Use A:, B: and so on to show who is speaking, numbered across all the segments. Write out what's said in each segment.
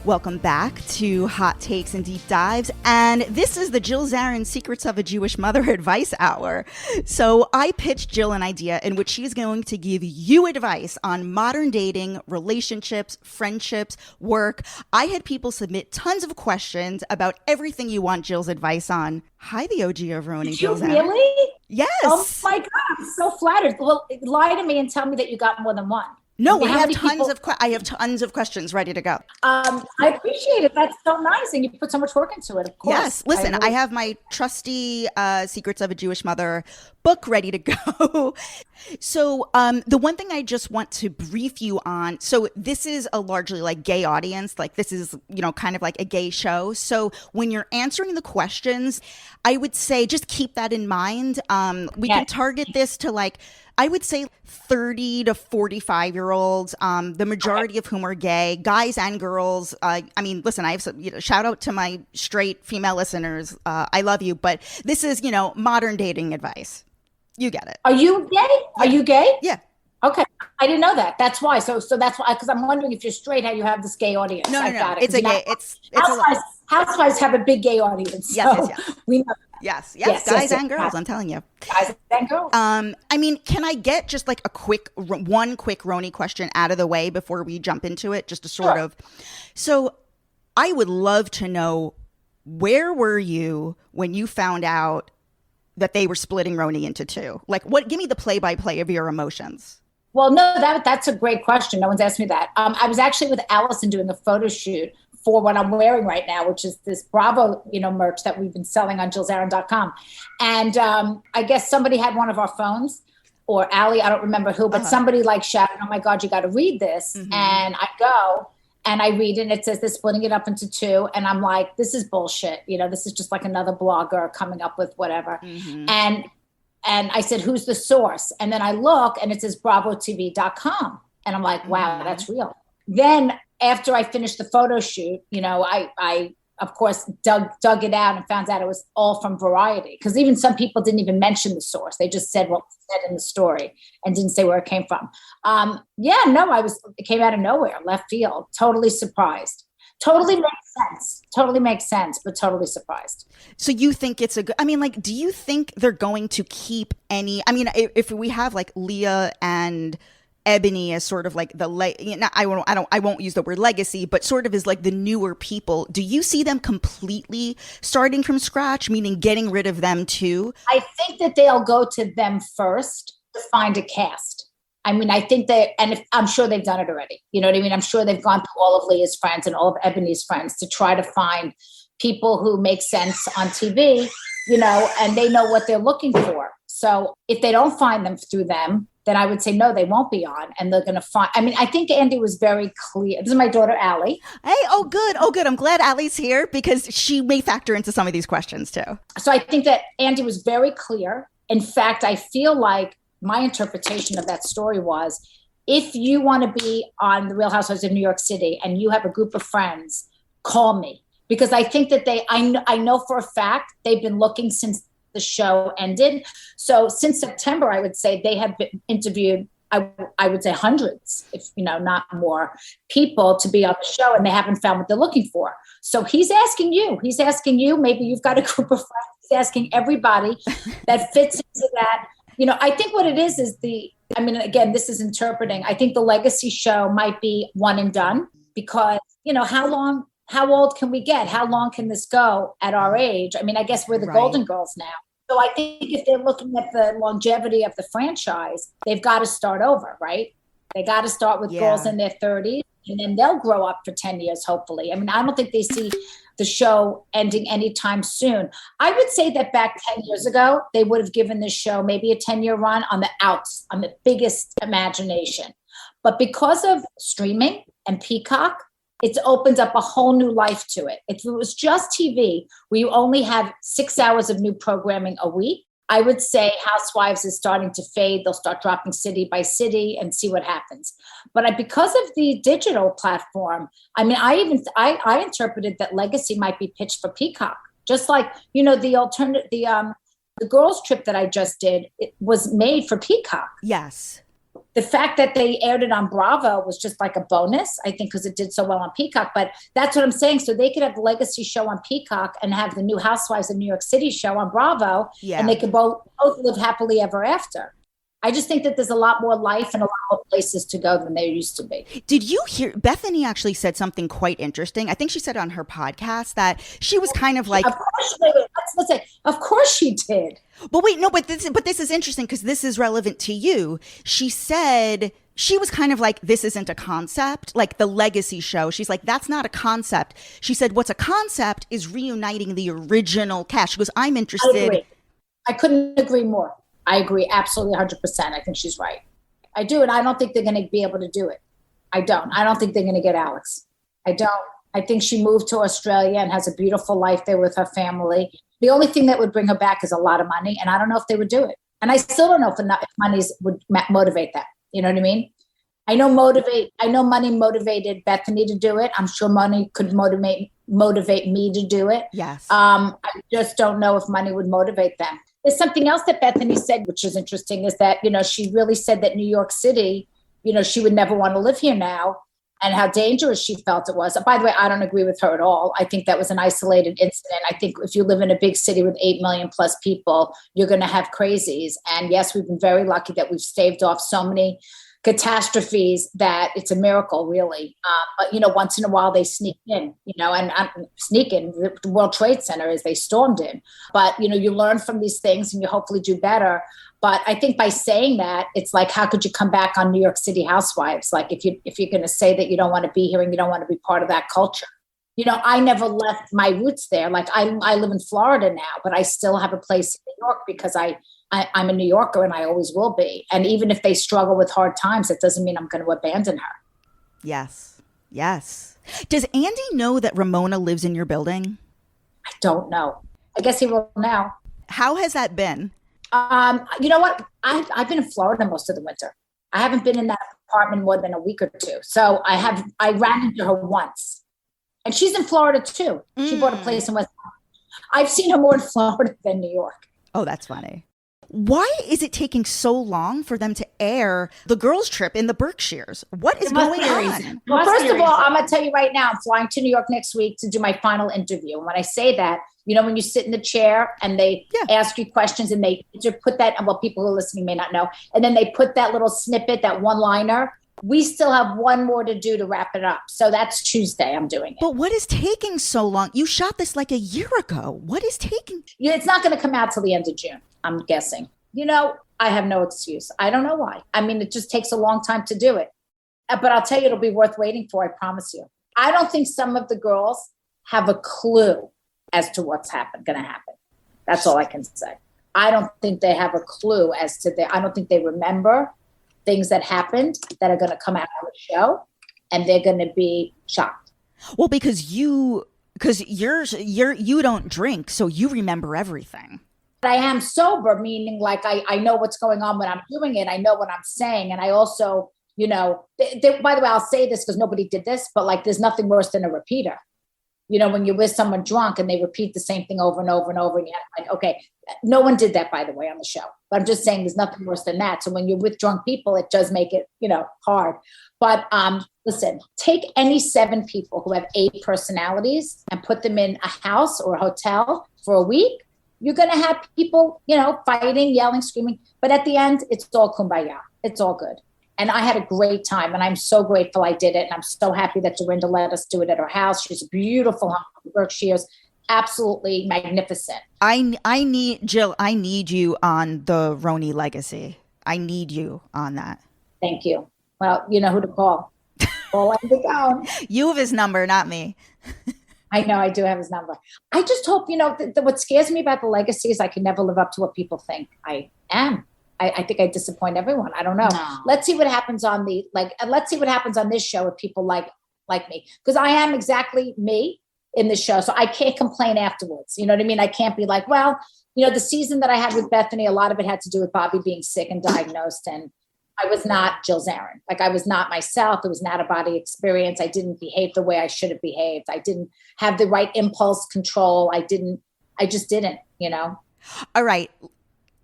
A: Welcome back to Hot Takes and Deep Dives, and this is the Jill Zarin Secrets of a Jewish Mother Advice Hour. So I pitched Jill an idea in which she's going to give you advice on modern dating, relationships, friendships, work. I had people submit tons of questions about everything you want Jill's advice on. Hi, the OG of Roni, Jill Zarin.
B: Really?
A: Yes.
B: Oh my God, I'm so flattered. Well, lie to me and tell me that you got more than one.
A: No, I have tons of questions ready to go.
B: I appreciate it. That's so nice. And you put so much work into it, of course.
A: Yes. Listen, I have my trusty Secrets of a Jewish Mother book ready to go. So the one thing I just want to brief you on, so this is a largely like gay audience, like this is, you know, kind of like a gay show. So when you're answering the questions, I would say just keep that in mind. We can target this to like, I would say 30 to 45-year-olds, the majority of whom are gay, guys and girls. I mean, listen, I have some, shout out to my straight female listeners. I love you, but this is, modern dating advice. You get it.
B: Are you gay? Are you gay?
A: Yeah.
B: Okay. I didn't know that. That's why. So that's why, because I'm wondering if you're straight, how you have this gay audience.
A: No.
B: Got it.
A: It's a gay,
B: Housewives have a big gay audience.
A: Yes.
B: We know.
A: Yes, guys and girls, I'm telling you.
B: Guys and girls.
A: I mean, can I get just like one quick Roni question out of the way before we jump into it, just to sort of. So I would love to know, where were you when you found out that they were splitting Roni into two? Like, give me the play-by-play of your emotions.
B: Well, no, that's a great question. No one's asked me that. I was actually with Allison doing a photo shoot for what I'm wearing right now, which is this Bravo, merch that we've been selling on JillZarin.com. And I guess somebody had one of our phones, or Allie, I don't remember who, but somebody like shouted, "Oh my God, you got to read this." Mm-hmm. And I go and I read it, and it says they're splitting it up into two. And I'm like, this is bullshit. This is just like another blogger coming up with whatever. Mm-hmm. And I said, who's the source? And then I look and it says BravoTV.com. And I'm like, wow, that's real. Then after I finished the photo shoot, I of course dug it out and found out it was all from Variety, because even some people didn't even mention the source. They just said what was said in the story and didn't say where it came from. It came out of nowhere, left field, totally surprised. Totally makes sense, but totally surprised.
A: So you think it's do you think they're going to keep any, if we have like Leah and Ebony as sort of like I won't use the word legacy, but sort of as like the newer people, do you see them completely starting from scratch, meaning getting rid of them too?
B: I think that they'll go to them first to find a cast. I think I'm sure they've done it already. You know what I mean? I'm sure they've gone through all of Leah's friends and all of Ebony's friends to try to find people who make sense on TV, and they know what they're looking for. So if they don't find them through them, then I would say, no, they won't be on, and they're going to find, I think Andy was very clear. This is my daughter, Allie.
A: Hey, oh, good. I'm glad Allie's here, because she may factor into some of these questions too.
B: So I think that Andy was very clear. In fact, I feel like my interpretation of that story was, if you want to be on The Real Housewives of New York City and you have a group of friends, call me. Because I think that I know for a fact they've been looking since the show ended. So since September, I would say they have been interviewed, I would say hundreds, if not more, people to be on the show, and they haven't found what they're looking for. So he's asking you, maybe you've got a group of friends, he's asking everybody that fits into that. I think what it is again, this is interpreting. I think the legacy show might be one and done, because, how old can we get? How long can this go at our age? I guess we're the Golden Girls now. So I think if they're looking at the longevity of the franchise, they've got to start over, right? They got to start with girls in their 30s, and then they'll grow up for 10 years, hopefully. I don't think they see the show ending anytime soon. I would say that back 10 years ago, they would have given this show maybe a 10-year run on the outs, on the biggest imagination. But because of streaming and Peacock, it opens up a whole new life to it. If it was just TV, where you only have 6 hours of new programming a week, I would say Housewives is starting to fade. They'll start dropping city by city and see what happens. But because of the digital platform, I interpreted that Legacy might be pitched for Peacock. Just like, the girls trip that I just did, it was made for Peacock.
A: Yes.
B: The fact that they aired it on Bravo was just like a bonus, I think, because it did so well on Peacock. But that's what I'm saying. So they could have the legacy show on Peacock and have the new Housewives of New York City show on Bravo,
A: Yeah.
B: and they could both live happily ever after. I just think that there's a lot more life and a lot more places to go than there used to be.
A: Did you hear Bethenny actually said something quite interesting? I think she said on her podcast that she was kind of like,
B: of course, let's say, of course she did.
A: but wait, no, but this is interesting because this is relevant to you. She said she was kind of like, this isn't a concept, like the legacy show. She's like, that's not a concept. She said, what's a concept is reuniting the original cast. She goes, I'm interested.
B: I agree. I couldn't agree more. I agree absolutely 100%. I think she's right. I do. And I don't think they're going to be able to do it. I don't think they're going to get Alex. I don't. I think she moved to Australia and has a beautiful life there with her family. The only thing that would bring her back is a lot of money. And I don't know if they would do it. And I still don't know if money would motivate that. You know what I mean? I know money motivated Bethenny to do it. I'm sure money could motivate me to do it.
A: Yes.
B: I just don't know if money would motivate them. There's something else that Bethenny said, which is interesting, is that, she really said that New York City, she would never want to live here now, and how dangerous she felt it was. By the way, I don't agree with her at all. I think that was an isolated incident. I think if you live in a big city with 8 million plus people, you're going to have crazies. And yes, we've been very lucky that we've staved off so many catastrophes that it's a miracle, really. But once in a while they sneak in, and sneak in. The World Trade Center as they stormed in. But you learn from these things and you hopefully do better. But I think by saying that, it's like, how could you come back on New York City Housewives? Like if you're going to say that you don't want to be here and you don't want to be part of that culture. I never left my roots there. Like I live in Florida now, but I still have a place in New York because I'm a New Yorker and I always will be. And even if they struggle with hard times, it doesn't mean I'm going to abandon her. Yes.
A: Yes. Does Andy know that Ramona lives in your building?
B: I don't know. I guess he will now.
A: How has that been?
B: You know what? I've been in Florida most of the winter. I haven't been in that apartment more than a week or two. So I ran into her once. And she's in Florida too. She bought a place in West. I've seen her more in Florida than New York.
A: Oh, that's funny. Why is it taking so long for them to air the girls' trip in the Berkshires? What is going on?
B: Well, first of all, I'm going to tell you right now, I'm flying to New York next week to do my final interview. And when I say that, when you sit in the chair and they ask you questions and they put that, and people who are listening may not know, and then they put that little snippet, that one-liner. We still have one more to do to wrap it up. So that's Tuesday I'm doing it.
A: But what is taking so long? You shot this like a year ago. What is taking?
B: It's not going to come out till the end of June, I'm guessing. I have no excuse. I don't know why. I mean, it just takes a long time to do it. But I'll tell you, it'll be worth waiting for. I promise you. I don't think some of the girls have a clue as to what's going to happen. That's all I can say. I don't think they have a clue I don't think they remember things that happened that are going to come out of the show, and they're going to be shocked.
A: Well, because you don't drink, so you remember everything.
B: I am sober, meaning like I know what's going on when I'm doing it. I know what I'm saying. And I also, by the way, I'll say this because nobody did this, but like there's nothing worse than a repeater. When you're with someone drunk and they repeat the same thing over and over and over, and you're like, okay, no one did that, by the way, on the show. But I'm just saying there's nothing worse than that. So when you're with drunk people, it does make it, hard. But listen, take any 7 people who have 8 personalities and put them in a house or a hotel for a week. You're going to have people, fighting, yelling, screaming. But at the end, it's all kumbaya. It's all good. And I had a great time. And I'm so grateful I did it. And I'm so happy that Dorinda let us do it at her house. She's a beautiful home in Berkshires. Absolutely magnificent.
A: I need you on the Roni legacy. I need you on that.
B: Thank you. Well, you know who to call. Call Andy Glanville.
A: You have his number, not me.
B: I know, I do have his number. I just hope, what scares me about the legacy is I can never live up to what people think I am. I think I disappoint everyone. I don't know.
A: No.
B: Let's see what happens on let's see what happens on this show with people like me. Because I am exactly me in the show. So I can't complain afterwards. You know what I mean? I can't be like, well, the season that I had with Bethenny, a lot of it had to do with Bobby being sick and diagnosed. And I was not Jill Zarin. Like I was not myself. It was not a body experience. I didn't behave the way I should have behaved. I didn't have the right impulse control. I just didn't,
A: All right.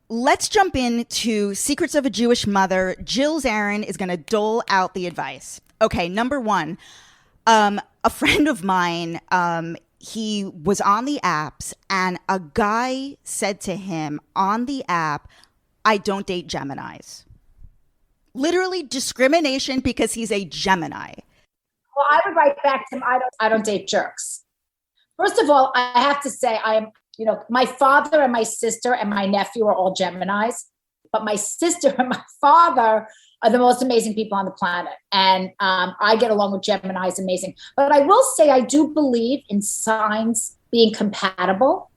A: let's jump into Secrets of a Jewish Mother. Jill Zarin is going to dole out the advice. Okay, number one, a friend of mine, he was on the apps and a guy said to him on the app, I don't date Geminis. Literally discrimination because he's a Gemini.
B: Well, I would write back to him, I don't date jerks. First of all, I have to say my father and my sister and my nephew are all Geminis, but my sister and my father are the most amazing people on the planet. And I get along with Geminis, amazing. But I will say I do believe in signs being compatible.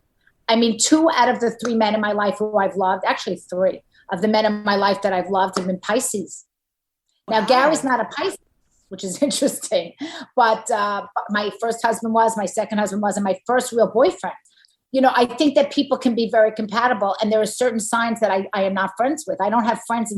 B: I mean, 2 out of the 3 men in my life who I've loved, actually 3 of the men in my life that I've loved have been Pisces. Now, Gary's not a Pisces, which is interesting. But my first husband was, my second husband was, and my first real boyfriend. I think that people can be very compatible, and there are certain signs that I am not friends with. I don't have friends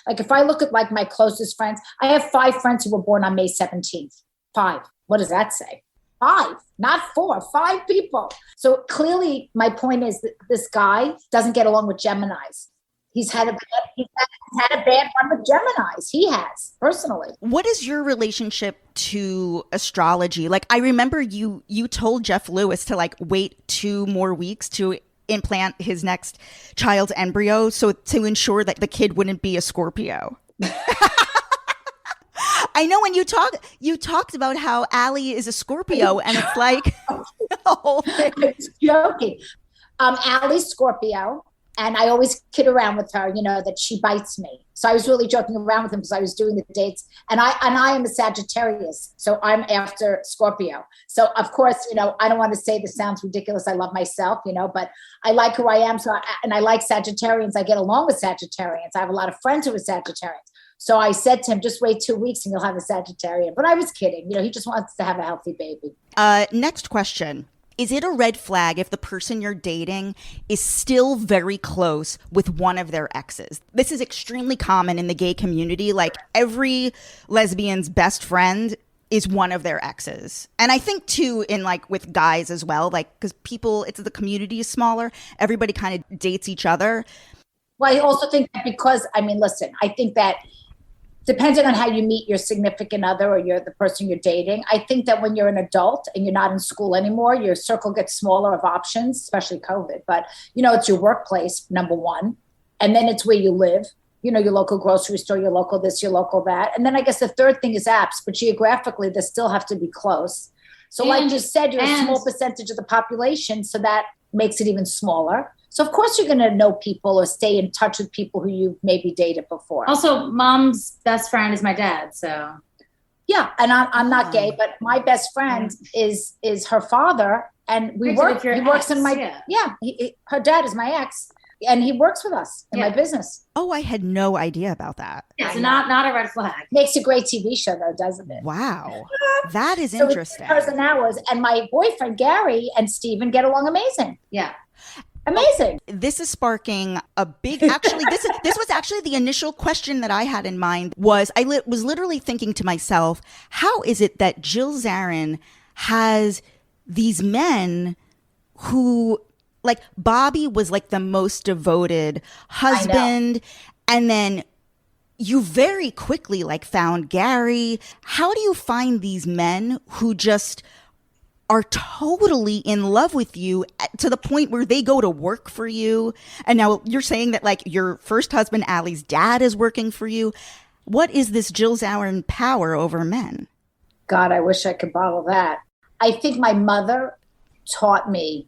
B: like if I look at like my closest friends, I have 5 friends who were born on May 17th. 5. What does that say? 5, not 4, 5 people. So clearly my point is that this guy doesn't get along with Geminis. He's had a bad run with Geminis. He has, personally.
A: What is your relationship to astrology? Like, I remember you told Jeff Lewis to like wait 2 more weeks to implant his next child's embryo, so to ensure that the kid wouldn't be a Scorpio. I know when you talked about how Allie is a Scorpio, and it's like the whole thing.
B: I was joking. Allie's Scorpio. And I always kid around with her, that she bites me. So I was really joking around with him because I was doing the dates. And I am a Sagittarius. So I'm after Scorpio. So of course, I don't want to say this sounds ridiculous. I love myself, but I like who I am. And I like Sagittarians. I get along with Sagittarians. I have a lot of friends who are Sagittarians. So I said to him, just wait 2 weeks and you'll have a Sagittarian. But I was kidding. He just wants to have a healthy baby.
A: Next question. Is it a red flag if the person you're dating is still very close with one of their exes? This is extremely common in the gay community. Like, every lesbian's best friend is one of their exes. And I think too, in like with guys as well, like, because the community is smaller, everybody kind of dates each other.
B: Well, I also think that listen, I think that depending on how you meet your significant other or the person you're dating, I think that when you're an adult and you're not in school anymore, your circle gets smaller of options, especially COVID. But, it's your workplace, number one. And then it's where you live, your local grocery store, your local this, your local that. And then I guess the third thing is apps, but geographically, they still have to be close. So like you said, you're a small percentage of the population, so that makes it even smaller. So of course you're going to know people or stay in touch with people who you've maybe dated before.
C: Also, mom's best friend is my dad, so.
B: Yeah, and I'm not gay, but my best friend is her father, and he works in my, her dad is my ex, and he works with us in my business.
A: Oh, I had no idea about that.
C: Yeah, so not a red flag.
B: Makes a great TV show though, doesn't it?
A: Wow. That is interesting.
B: It's hers and ours, and my boyfriend, Gary, and Steven get along amazing.
C: Yeah.
B: Amazing.
A: This is sparking a big, actually, this was actually the initial question that I had in mind was, was literally thinking to myself, how is it that Jill Zarin has these men who, like, Bobby was like the most devoted husband, and then you very quickly like found Gary. How do you find these men who just are totally in love with you to the point where they go to work for you? And now you're saying that like your first husband, Allie's dad, is working for you. What is this Jill Zarin power over men?
B: God, I wish I could borrow that. I think my mother taught me,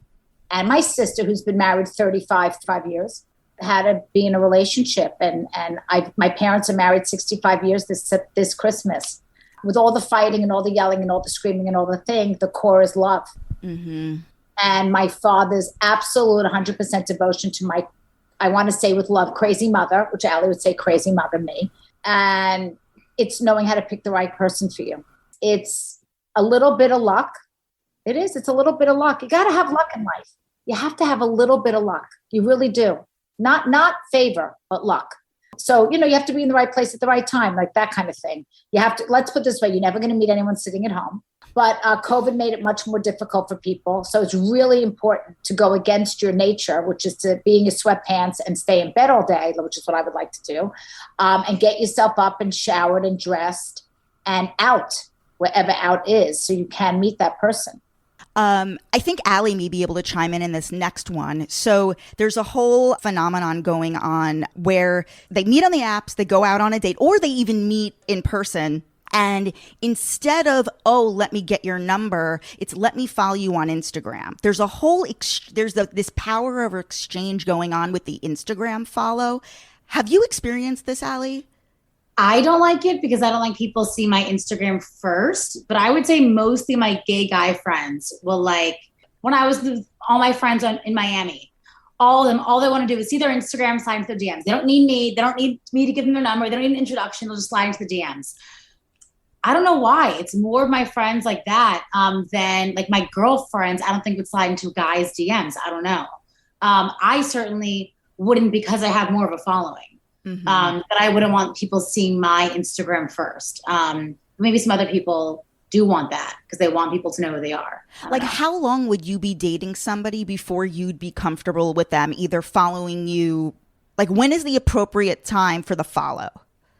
B: and my sister, who's been married 35 years, how to be in a relationship. And my parents are married 65 years this Christmas. With all the fighting and all the yelling and all the screaming and all the thing, the core is love. Mm-hmm. And my father's absolute 100% devotion to my, I want to say with love, crazy mother, which Allie would say crazy mother, me. And it's knowing how to pick the right person for you. It's a little bit of luck. It is. It's a little bit of luck. You got to have luck in life. You have to have a little bit of luck. You really do. Not favor, but luck. So, you have to be in the right place at the right time, like that kind of thing. You have to, let's put it this way, you're never going to meet anyone sitting at home. But COVID made it much more difficult for people. So it's really important to go against your nature, which is to be in your sweatpants and stay in bed all day, which is what I would like to do, and get yourself up and showered and dressed and out, wherever out is, so you can meet that person.
A: I think Allie may be able to chime in this next one. So there's a whole phenomenon going on where they meet on the apps, they go out on a date, or they even meet in person. And instead of, oh, let me get your number, it's let me follow you on Instagram. There's a whole, this power of exchange going on with the Instagram follow. Have you experienced this, Allie?
C: I don't like it because I don't like people see my Instagram first. But I would say mostly my gay guy friends will when I was with all my friends in Miami, all of them, all they want to do is see their Instagram, slide into their DMs. They don't need me. They don't need me to give them their number. They don't need an introduction. They'll just slide into the DMs. I don't know why. It's more of my friends like that than my girlfriends. I don't think would slide into guys' DMs. I don't know. I certainly wouldn't because I have more of a following.
A: Mm-hmm.
C: But I wouldn't want people seeing my Instagram first. Maybe some other people do want that because they want people to know who they are.
A: How long would you be dating somebody before you'd be comfortable with them either following you? When is the appropriate time for the follow?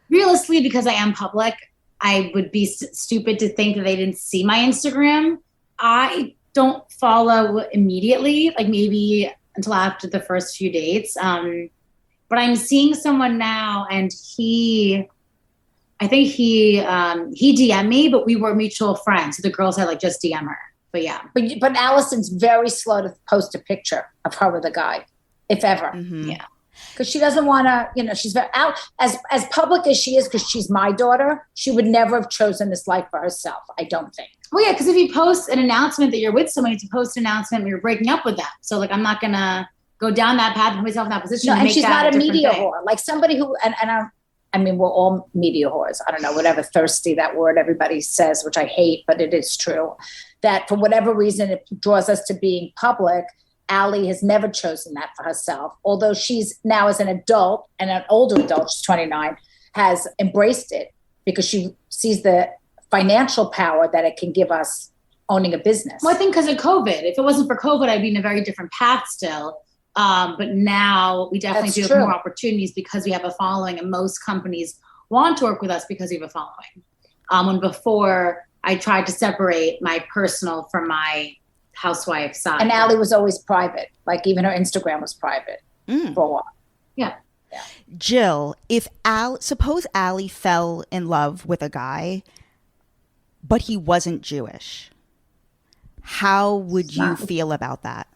C: Realistically, because I am public, I would be stupid to think that they didn't see my Instagram. I don't follow immediately, maybe until after the first few dates. But I'm seeing someone now, and I think he DM'd me, but we were mutual friends. So the girl said just DM her. But yeah.
B: But Allison's very slow to post a picture of her with a guy, if ever.
A: Mm-hmm.
C: Yeah.
B: Because she doesn't want to, she's very out as public as she is, because she's my daughter. She would never have chosen this life for herself, I don't think.
C: Well, yeah, because if you post an announcement that you're with someone, you post an announcement when you're breaking up with them. So I'm not going to go down that path and put myself in that position.
B: No, and
C: make
B: she's
C: that
B: not a media
C: thing.
B: whore. Somebody who, I mean, we're all media whores. I don't know, whatever thirsty that word everybody says, which I hate, but it is true, that for whatever reason, it draws us to being public. Allie has never chosen that for herself, although she's now as an adult and an older adult, she's 29, has embraced it because she sees the financial power that it can give us owning a business.
C: Well, I think because of COVID. If it wasn't for COVID, I'd be in a very different path still. But now we definitely do have more opportunities because we have a following, and most companies want to work with us because we have a following. When before I tried to separate my personal from my housewife side.
B: And Allie was always private. Even her Instagram was private for a while.
C: Yeah.
A: Jill, suppose Allie fell in love with a guy, but he wasn't Jewish. How would you feel about that?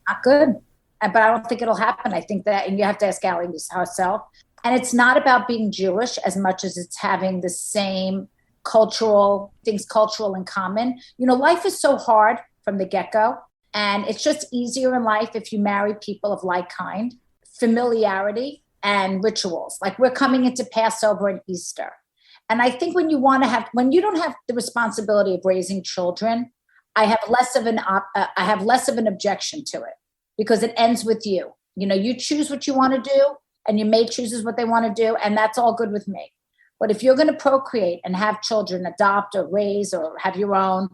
B: Not good. But I don't think it'll happen. I think that, and you have to ask Allie herself. And it's not about being Jewish as much as it's having the same cultural in common. Life is so hard from the get-go, and it's just easier in life if you marry people of like kind, familiarity, and rituals. We're coming into Passover and Easter. And I think when you don't have the responsibility of raising children, I have less of an objection to it, because it ends with you. You choose what you want to do, and your mate chooses what they want to do, and that's all good with me. But if you're going to procreate and have children, adopt or raise or have your own,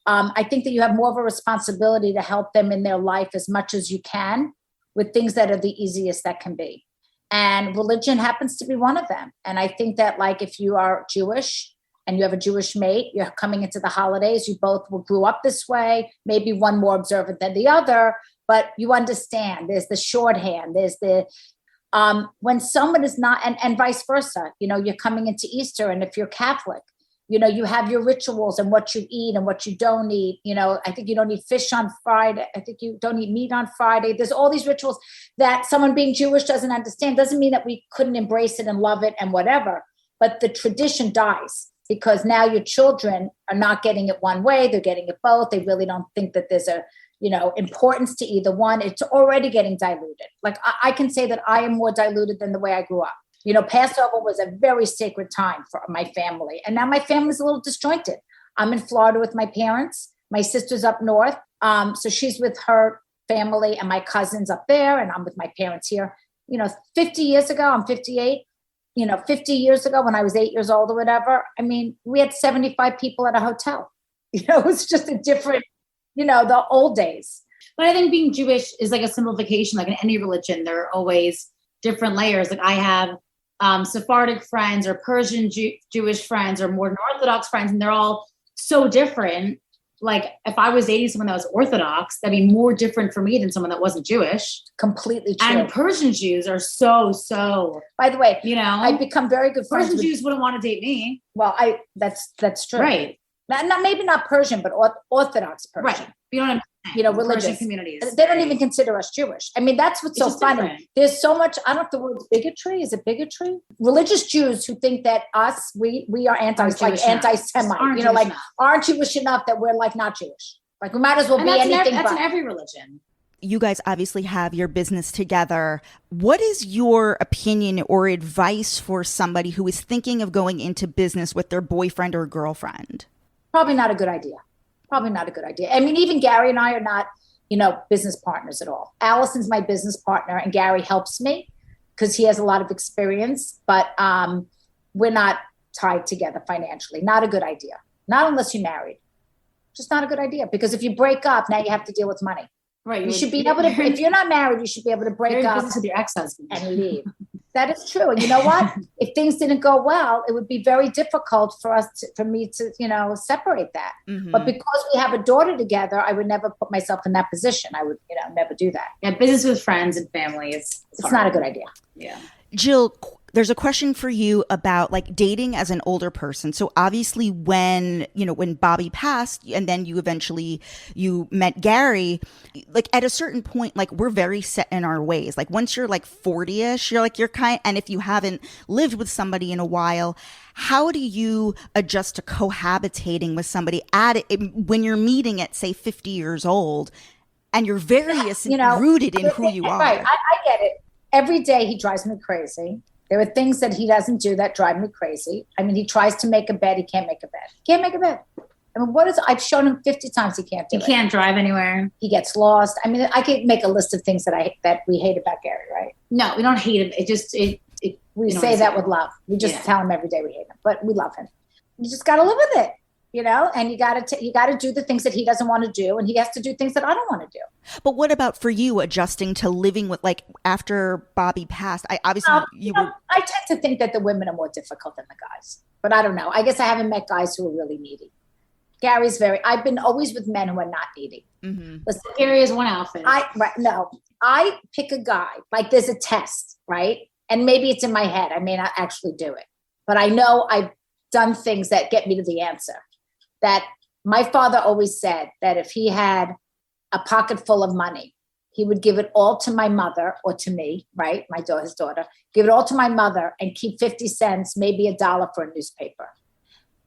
B: I think that you have more of a responsibility to help them in their life as much as you can with things that are the easiest that can be. And religion happens to be one of them. And I think that if you are Jewish and you have a Jewish mate, you're coming into the holidays, you both grew up this way, maybe one more observant than the other, but you understand there's the shorthand, there's the, when someone is not, and vice versa, you're coming into Easter, and if you're Catholic, you have your rituals and what you eat and what you don't eat. I think you don't eat fish on Friday. I think you don't eat meat on Friday. There's all these rituals that someone being Jewish doesn't understand. Doesn't mean that we couldn't embrace it and love it and whatever, but the tradition dies because now your children are not getting it one way. They're getting it both. They really don't think that there's a, importance to either one. It's already getting diluted. I can say that I am more diluted than the way I grew up. Passover was a very sacred time for my family. And now my family's a little disjointed. I'm in Florida with my parents. My sister's up north. So she's with her family and my cousins up there, and I'm with my parents here. 50 years ago, I'm 58, 50 years ago when I was 8 years old or whatever, I mean, we had 75 people at a hotel. It was just a different, the old days.
C: But I think being Jewish is like a simplification, like in any religion, there are always different layers. Like I have Sephardic friends or Persian Jewish friends or more Orthodox friends, and they're all so different. Like if I was dating someone that was Orthodox, that'd be more different for me than someone that wasn't Jewish.
B: Completely true.
C: And Persian Jews are so.
B: By the way,
C: I've
B: become very good friends.
C: Persian Jews wouldn't want to date me.
B: Well, that's true.
C: Right.
B: Maybe not Persian, but Orthodox Persian.
C: Right. You know what I mean?
B: Religious
C: Persian communities.
B: They don't even consider us Jewish. I mean, that's what's so funny.
C: Different.
B: There's so much, I don't know if the word bigotry, is it bigotry? Religious Jews who think that we are anti-Semite, aren't Jewish enough that we're like not Jewish. Like we might as well be anything
C: that's in every religion.
A: You guys obviously have your business together. What is your opinion or advice for somebody who is thinking of going into business with their boyfriend or girlfriend?
B: Probably not a good idea. I mean, even Gary and I are not, business partners at all. Allison's my business partner and Gary helps me because he has a lot of experience, but we're not tied together financially. Not a good idea. Not unless you're married. Just not a good idea, because if you break up, now you have to deal with money.
C: Right.
B: You should be able to, if you're not married, you should be able to break up
C: with your ex-husband
B: and leave. That is true. And you know what? If things didn't go well, it would be very difficult for me to, separate that. Mm-hmm. But because we have a daughter together, I would never put myself in that position. I would, never do that.
C: Yeah. Business with friends and family it's
B: not a good idea.
C: Yeah.
A: Jill, there's a question for you about like dating as an older person. So obviously when Bobby passed and then you met Gary, like at a certain point, like we're very set in our ways. Like once you're like 40-ish, and if you haven't lived with somebody in a while, how do you adjust to cohabitating with somebody when you're meeting at say 50 years old and you're very rooted in who you are?
B: Right. I get it. Every day he drives me crazy. There are things that he doesn't do that drive me crazy. I mean, he tries to make a bed. He can't make a bed. I mean, I've shown him 50 times he can't do it.
C: He can't drive anywhere.
B: He gets lost. I mean, I could make a list of things that we hate about Gary, right?
C: No, we don't hate him.
B: We say that with love. We just tell him every day we hate him, but we love him. You just got to live with it. And you got to do the things that he doesn't want to do, and he has to do things that I don't want to do.
A: But what about for you adjusting to living with, like, after Bobby passed? I
B: tend to think that the women are more difficult than the guys, but I don't know. I guess I haven't met guys who are really needy. I've been always with men who are not needy.
C: Mm-hmm. Listen, Gary is one outfit.
B: I pick a guy, like there's a test, right? And maybe it's in my head. I may not actually do it, but I know I've done things that get me to the answer. That my father always said that if he had a pocket full of money, he would give it all to my mother or to me, right? His daughter, give it all to my mother and keep 50 cents, maybe $1 for a newspaper.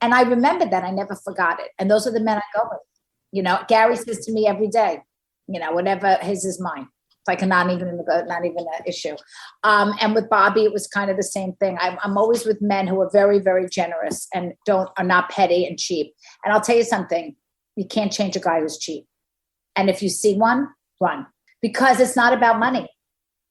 B: And I remembered that. I never forgot it. And those are the men I go with. Gary says to me every day, whatever his is mine. It's like not even an issue. And with Bobby, it was kind of the same thing. I'm always with men who are very, very generous and are not petty and cheap. And I'll tell you something, you can't change a guy who's cheap. And if you see one, run. Because it's not about money.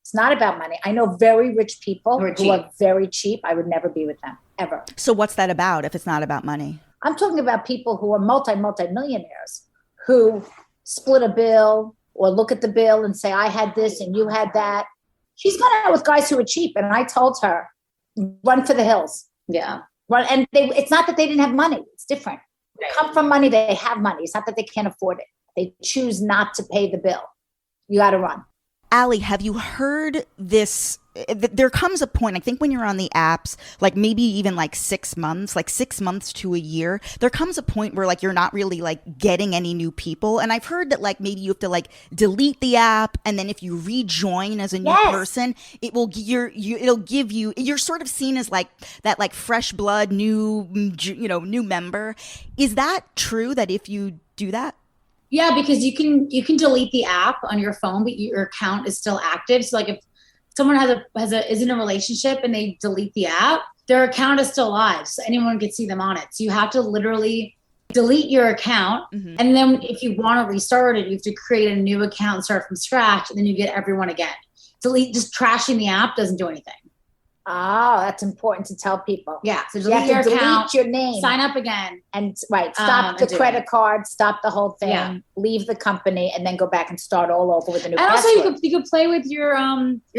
B: It's not about money. I know very rich people who are very cheap. I would never be with them, ever.
A: So what's that about if it's not about money?
B: I'm talking about people who are multi-millionaires who split a bill, or look at the bill and say, I had this and you had that. She's gone out with guys who are cheap. And I told her, run for the hills.
C: Yeah.
B: Run. And it's not that they didn't have money. It's different. They come from money. They have money. It's not that they can't afford it. They choose not to pay the bill. You got to run.
A: Allie, have you heard this? There comes a point, I think when you're on the apps, like maybe even like 6 months, like 6 months to a year, there comes a point where like you're not really like getting any new people. And I've heard that like maybe you have to like delete the app, and then if you rejoin as a new person, it'll give you, you're sort of seen as like that like fresh blood, new member. Is that true that if you do that?
C: Yeah, because you can delete the app on your phone, but your account is still active. So like if someone is in a relationship and they delete the app, their account is still live, so anyone can see them on it. So you have to literally delete your account, and then if you want to restart it, you have to create a new account, start from scratch, and then you get everyone again. just trashing the app doesn't do anything.
B: Oh, that's important to tell people.
C: Yeah. So
B: You
C: delete
B: have
C: your
B: to delete
C: account,
B: your name.
C: sign up again.
B: And stop the
C: and do
B: credit
C: it.
B: card, stop the whole thing,
C: Yeah.
B: leave the company, and then go back and start all over with a new
C: And also
B: password.
C: you could play with your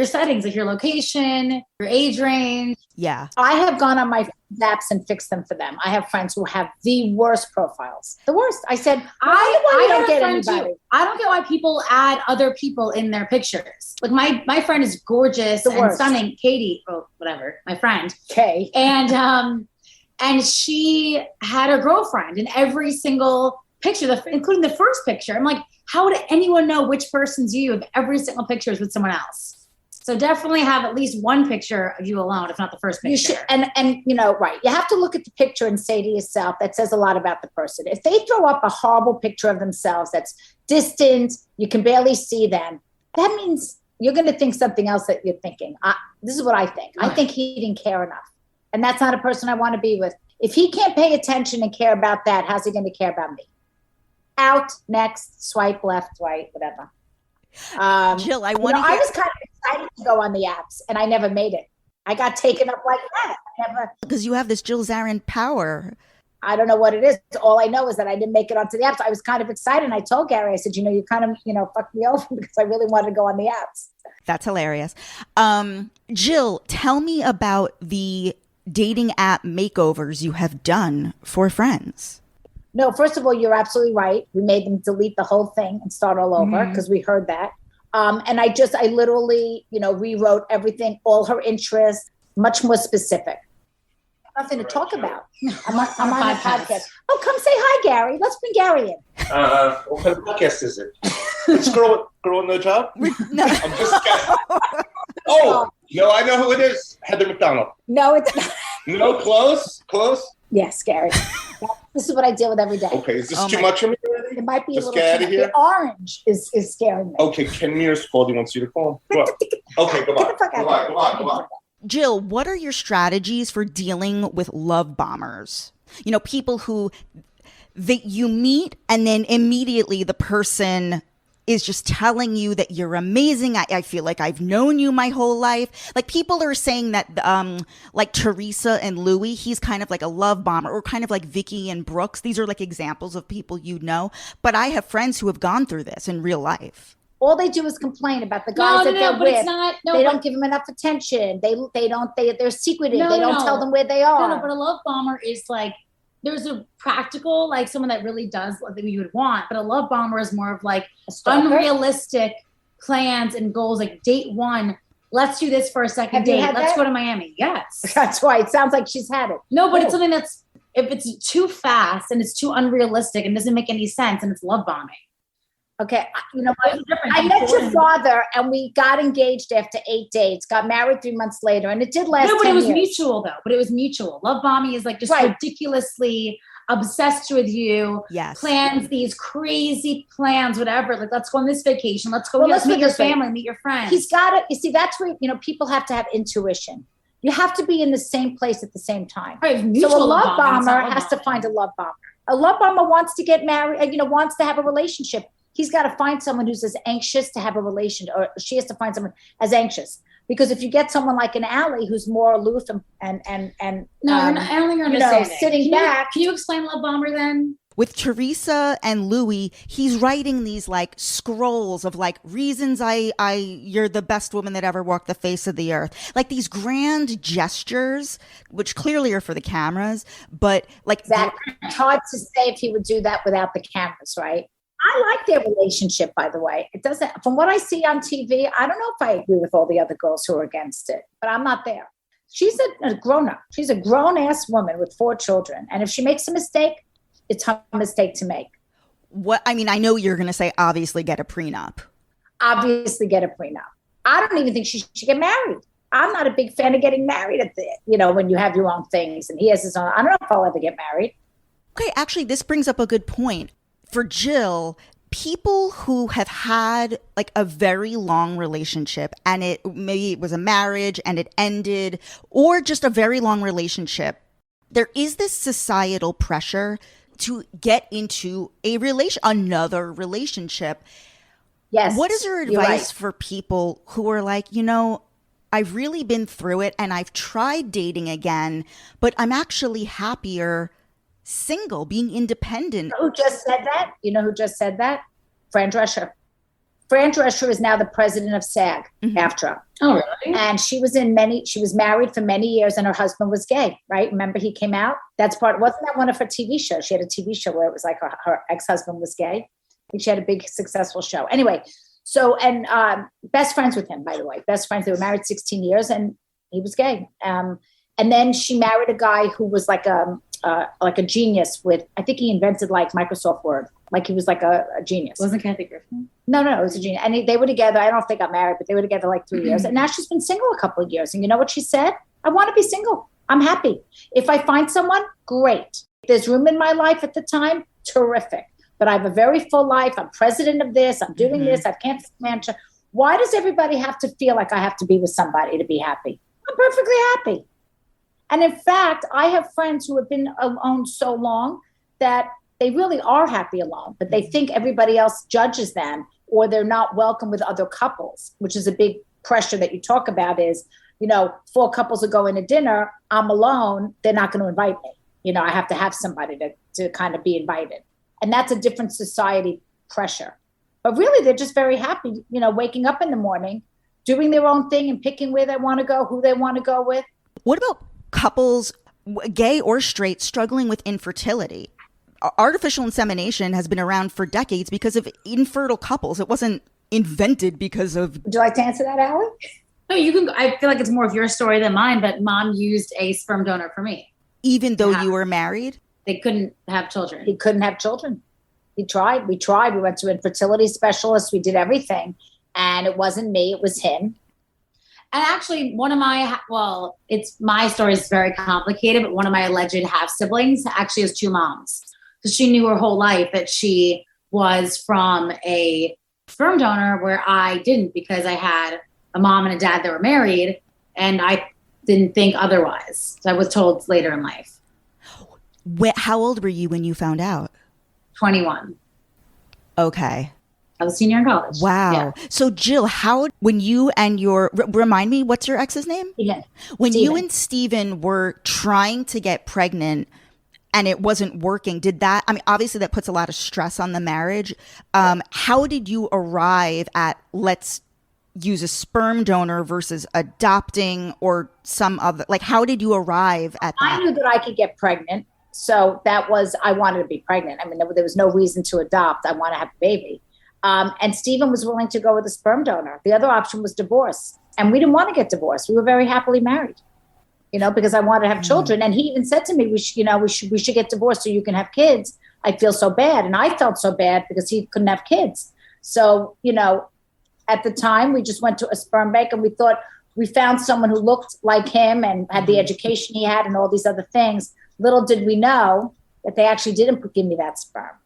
C: settings, like your location, your age range.
A: Yeah.
B: I have gone on my apps and fixed them for them. I have friends who have the worst profiles. The worst. I said, I don't get anybody.
C: I don't get why people add other people in their pictures. Like my friend is gorgeous
B: The
C: and
B: worst.
C: stunning, Katie, or whatever, my friend.
B: Okay.
C: And she had her girlfriend in every single picture, including the first picture. I'm like, how would anyone know which person's you if every single picture is with someone else? So definitely have at least one picture of you alone, if not the first picture.
B: You should, and right. You have to look at the picture and say to yourself, that says a lot about the person. If they throw up a horrible picture of themselves that's distant, you can barely see them, that means you're going to think something else that you're thinking. This is what I think. I think he didn't care enough. And that's not a person I want to be with. If he can't pay attention and care about that, how's he going to care about me? Out, next, swipe left, right, whatever.
A: Jill, I want to
B: I was kind of excited to go on the apps, and I never made it. I got taken up like that.
A: because you have this Jill Zarin power.
B: I don't know what it is. All I know is that I didn't make it onto the apps. I was kind of excited. And I told Gary, I said, you kind of, fucked me over because I really wanted to go on the apps.
A: That's hilarious. Jill, tell me about the dating app makeovers you have done for friends.
B: No, first of all, you're absolutely right. We made them delete the whole thing and start all over because we heard that. And I literally, rewrote everything, all her interests, much more specific. Nothing to talk about. I'm on a podcast. Oh, come say hi, Gary. Let's bring Gary in.
D: What kind of podcast is it? It's girl in the job?
A: No.
D: I'm just kidding. Oh, no, I know who it is. Heather McDonald.
B: No, it's not.
D: No, close.
B: Yes, Gary. This is what I deal with every day.
D: Okay, is this too much for me already?
B: It might be
D: Just
B: a little
D: get out
B: too
D: of here.
B: The orange is scaring me.
D: Okay, Ken Mears called. He wants you to call him. Okay,
B: Get the fuck out of here.
D: Come on.
A: Jill, what are your strategies for dealing with love bombers? People who that you meet and then immediately the person is just telling you that you're amazing. I feel like I've known you my whole life. Like people are saying that like Teresa and Louis, he's kind of like a love bomber, or kind of like Vicky and Brooks. These are like examples of people But I have friends who have gone through this in real life.
B: All they do is complain about the guys that they're
C: but
B: with.
C: it's not. No,
B: they don't give them enough attention. They're secretive.
C: No,
B: they don't
C: no.
B: tell them where they are.
C: No, but a love bomber is like, there's a practical, like someone that really does what you would want. But a love bomber is more of like
B: stalker?
C: unrealistic plans and goals. Like date one, let's do this for a second
B: Have you
C: date.
B: had
C: Let's
B: that?
C: go to Miami. Yes.
B: That's why it sounds like she's had it.
C: No, but
B: Cool.
C: it's something that's, if it's too fast and it's too unrealistic and doesn't make any sense and it's love bombing.
B: Okay, what?
C: There's a difference
B: I met your
C: between-
B: father, and we got engaged after 8 dates. Got married 3 months later, and it did last.
C: No, but
B: 10
C: it was
B: years.
C: mutual though. But it was mutual. Love bombing is like just
B: Right.
C: ridiculously obsessed with you.
A: Yes.
C: Plans these crazy plans, whatever. Like let's go on this vacation. Let's go.
B: Well,
C: Let's
B: let's
C: meet
B: put
C: your
B: this way.
C: family. Meet your friends.
B: He's got it. You see, that's where people have to have intuition. You have to be in the same place at the same time.
C: Right,
B: So
C: mutual
B: a love
C: bombing, it's
B: bomber
C: not love
B: has to
C: bombing.
B: find a love bomber. A love bomber wants to get married, wants to have a relationship. He's got to find someone who's as anxious to have a relation, or she has to find someone as anxious. Because if you get someone like an Allie who's more aloof and
C: No, I don't think you're understanding.
B: sitting back.
C: Can you explain love bomber then?
A: With Teresa and Louis, he's writing these like scrolls of like reasons you're the best woman that ever walked the face of the earth. Like these grand gestures, which clearly are for the cameras, but like
B: Exactly. It's hard to say if he would do that without the cameras, right? I like their relationship, by the way. It doesn't, from what I see on TV, I don't know if I agree with all the other girls who are against it, but I'm not there. She's a grown-up. She's a grown-ass woman with 4 children. And if she makes a mistake, it's her mistake to make.
A: I know you're going to say, obviously get a prenup.
B: Obviously get a prenup. I don't even think she should get married. I'm not a big fan of getting married when you have your own things and he has his own. I don't know if I'll ever get married.
A: Okay, actually, this brings up a good point. For Jill, people who have had like a very long relationship and maybe it was a marriage and it ended, or just a very long relationship, there is this societal pressure to get into another relationship.
B: Yes.
A: What is your
B: you're
A: advice
B: right.
A: for people who are like, you know, I've really been through it and I've tried dating again, but I'm actually happier single, being independent?
B: Who just said that? You know who just said that? Fran Drescher. Fran Drescher is now the president of SAG, AFTRA.
C: Oh, really?
B: And she was married for many years and her husband was gay, right? Remember he came out? Wasn't that one of her TV shows? She had a TV show where it was like her ex-husband was gay. I think she had a big successful show. Anyway, so, and best friends with him, by the way, best friends. They were married 16 years and he was gay. And then she married a guy who was like a genius with, I think he invented like Microsoft Word. Like he was like a genius.
C: Wasn't Kathy Griffin?
B: No, it was a genius. And they were together. I don't know if they got married, but they were together like 3 years. And now she's been single a couple of years. And you know what she said? I want to be single. I'm happy. If I find someone, great. If there's room in my life at the time, terrific. But I have a very full life. I'm president of this. I'm doing this. I've canceled mansion. Why does everybody have to feel like I have to be with somebody to be happy? I'm perfectly happy. And in fact, I have friends who have been alone so long that they really are happy alone, but they think everybody else judges them or they're not welcome with other couples, which is a big pressure that you talk about is, you know, 4 couples are going to dinner. I'm alone. They're not going to invite me. You know, I have to have somebody to kind of be invited. And that's a different society pressure. But really, they're just very happy, you know, waking up in the morning, doing their own thing and picking where they want to go, who they want to go with.
A: What about couples, gay or straight, struggling with infertility? Artificial insemination has been around for decades because of infertile couples. It wasn't invented because of...
B: Would you like to answer that, Allie?
C: No, you can. I feel like it's more of your story than mine, but mom used a sperm donor for me.
A: Even though you were married?
C: They couldn't have children.
B: He couldn't have children. He tried. We tried. We went to infertility specialists. We did everything. And it wasn't me. It was him.
C: And actually, it's my story is very complicated, but one of my alleged half siblings actually has 2 moms. So she knew her whole life that she was from a sperm donor where I didn't, because I had a mom and a dad that were married and I didn't think otherwise. So I was told later in life.
A: How old were you when you found out?
C: 21.
A: Okay.
C: I was a senior in college.
A: Wow.
C: Yeah.
A: So Jill, when you and remind me, what's your ex's name?
B: Steven.
A: When you and Steven were trying to get pregnant and it wasn't working, obviously that puts a lot of stress on the marriage. How did you arrive at, let's use a sperm donor versus adopting or some other, like, how did you arrive at that?
B: I knew that I could get pregnant. So I wanted to be pregnant. I mean, there was no reason to adopt. I want to have a baby. And Stephen was willing to go with a sperm donor. The other option was divorce. And we didn't want to get divorced. We were very happily married, you know, because I wanted to have children. And he even said to me, we should get divorced so you can have kids. I feel so bad. And I felt so bad because he couldn't have kids. So, you know, at the time we just went to a sperm bank and we thought we found someone who looked like him and had the education he had and all these other things. Little did we know that they actually didn't give me that sperm,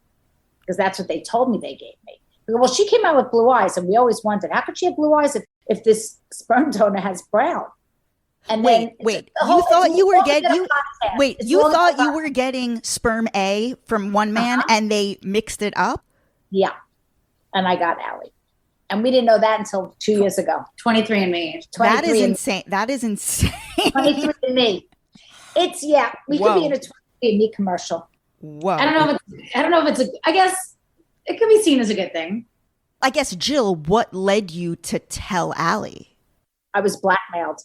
B: because that's what they told me they gave me. Well, she came out with blue eyes, and we always wondered, how could she have blue eyes if this sperm donor has brown? And
A: wait, you thought you were getting sperm A from one man and they mixed it up?
B: Yeah. And I got Allie. And we didn't know that until 2 years ago.
C: 23andMe.
A: That is insane. That is insane.
B: 23andMe. We could be in a 23andMe commercial.
A: Whoa.
C: I don't know if it's I guess it could be seen as a good thing.
A: I guess, Jill, what led you to tell Allie?
B: I was blackmailed.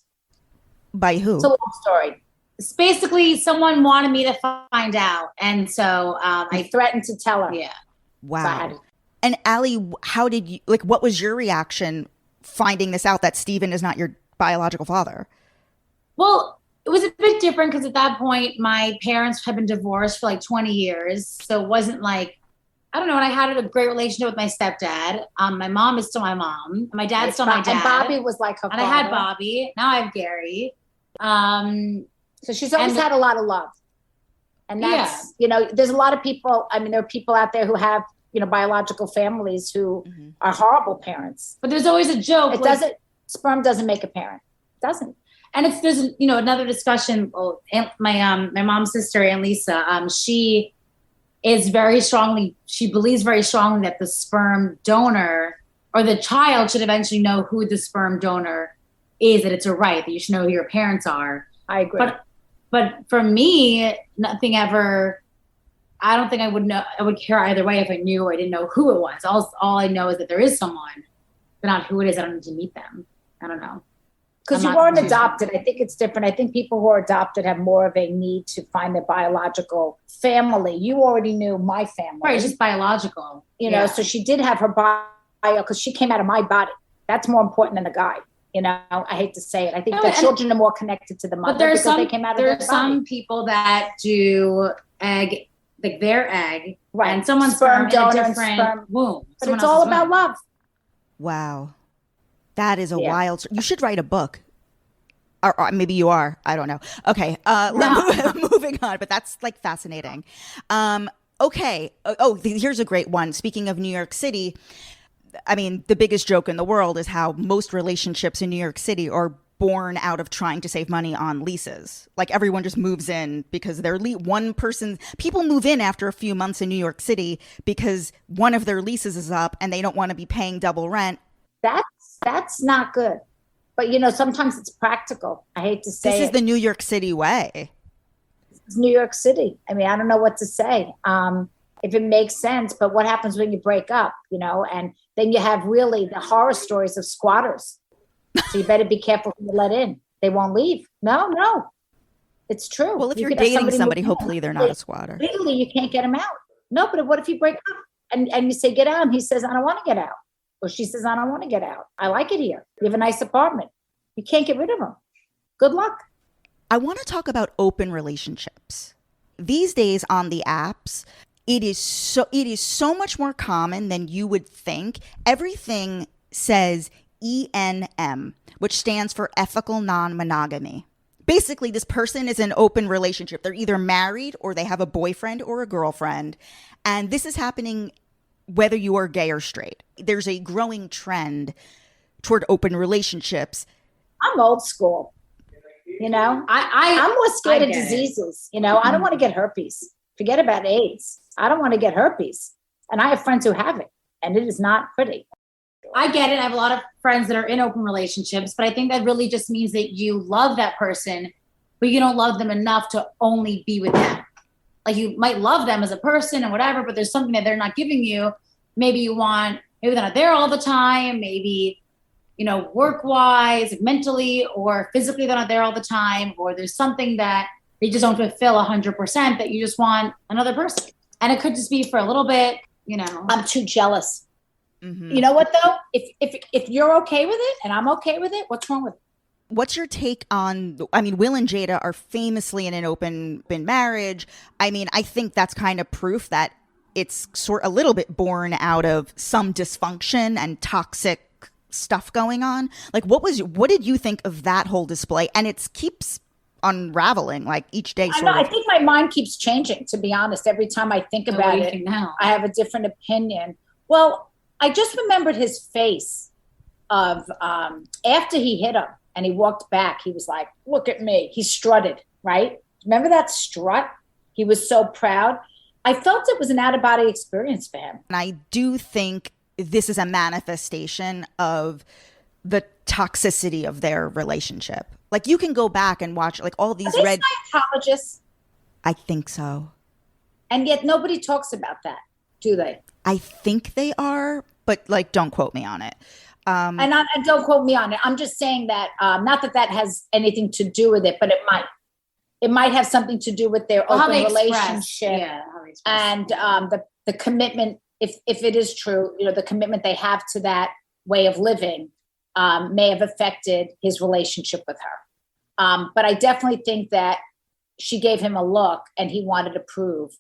A: By who?
B: It's a long story.
C: It's basically someone wanted me to find out. And so
B: I threatened to tell her.
C: Yeah.
A: Wow. So and Allie, how did you, what was your reaction finding this out that Stephen is not your biological father?
C: Well, it was a bit different because at that point, my parents had been divorced for like 20 years. So it wasn't like, I don't know. And I had a great relationship with my stepdad. My mom is still my mom. My dad's still my dad.
B: And Bobby was like her
C: and
B: father.
C: I had Bobby. Now I have Gary.
B: So she's always had a lot of love. And that's, you know, there's a lot of people. I mean, there are people out there who have, you know, biological families who are horrible parents.
C: But there's always a joke.
B: Sperm doesn't make a parent. It doesn't.
C: And there's, you know, another discussion. Well, my mom's sister, Aunt Lisa, she believes very strongly that the sperm donor or the child should eventually know who the sperm donor is, that it's a right, that you should know who your parents are.
B: I agree.
C: But for me, nothing ever, I don't think I would know, I would care either way if I knew or I didn't know who it was. All I know is that there is someone, but not who it is. I don't need to meet them. I don't know.
B: Because you weren't adopted. I think it's different. I think people who are adopted have more of a need to find their biological family. You already knew my family.
C: Right, it's just biological.
B: You know, so she did have her bio because she came out of my body. That's more important than the guy. You know, I hate to say it. I think the children are more connected to the mother because they came out of their body.
C: There are some people that do egg, like their egg,
B: right,
C: and someone's sperm in a different womb.
B: But it's all about love.
A: Wow. That is a wild. You should write a book. Or maybe you are. I don't know. Okay. Moving on. But that's like fascinating. Okay. Here's a great one. Speaking of New York City, I mean, the biggest joke in the world is how most relationships in New York City are born out of trying to save money on leases. Like everyone just moves in because people move in after a few months in New York City because one of their leases is up and they don't want to be paying double rent.
B: That's not good. But, you know, sometimes it's practical. I hate to say
A: this is the New York City way.
B: It's New York City. I mean, I don't know what to say. If it makes sense, but what happens when you break up, you know, and then you have really the horror stories of squatters. So you better be careful who you let in. They won't leave. No. It's true.
A: Well, if you're dating somebody, hopefully they're not a squatter.
B: Legally, you can't get them out. No, but what if you break up and you say, get out? And he says, I don't want to get out. Or she says, I don't want to get out. I like it here. You have a nice apartment. You can't get rid of them. Good luck.
A: I want to talk about open relationships. These days on the apps, it is so much more common than you would think. Everything says ENM, which stands for ethical non-monogamy. Basically, this person is in an open relationship. They're either married or they have a boyfriend or a girlfriend. And this is happening whether you are gay or straight. There's a growing trend toward open relationships.
B: I'm old school. You know, I'm more scared of diseases. You know, I don't want to get herpes. Forget about AIDS. I don't want to get herpes. And I have friends who have it, and it is not pretty.
C: I get it. I have a lot of friends that are in open relationships, but I think that really just means that you love that person, but you don't love them enough to only be with them. Like you might love them as a person and whatever, but there's something that they're not giving you. Maybe they're not there all the time. Maybe, you know, work-wise, mentally, or physically they're not there all the time. Or there's something that they just don't fulfill 100% that you just want another person. And it could just be for a little bit, you know.
B: I'm too jealous. Mm-hmm. You know what, though? If you're okay with it and I'm okay with it, what's wrong with it?
A: What's your take on, I mean, Will and Jada are famously in an open marriage. I mean, I think that's kind of proof that it's a little bit born out of some dysfunction and toxic stuff going on. Like, what did you think of that whole display? And it keeps unraveling like each day.
B: I think my mind keeps changing, to be honest. Every time I think about it, I have a different opinion. Well, I just remembered his face of after he hit him. And he walked back. He was like, look at me. He strutted, right? Remember that strut? He was so proud. I felt it was an out-of-body experience for him.
A: And I do think this is a manifestation of the toxicity of their relationship. Like you can go back and watch like all these
B: red Scientologists.
A: I think so.
B: And yet nobody talks about that, do they?
A: I think they are, but like don't quote me on it.
B: And don't quote me on it. I'm just saying that, not that has anything to do with it, but it might. It might have something to do with their open relationship and the commitment. If it is true, you know, the commitment they have to that way of living may have affected his relationship with her. But I definitely think that she gave him a look, and he wanted to prove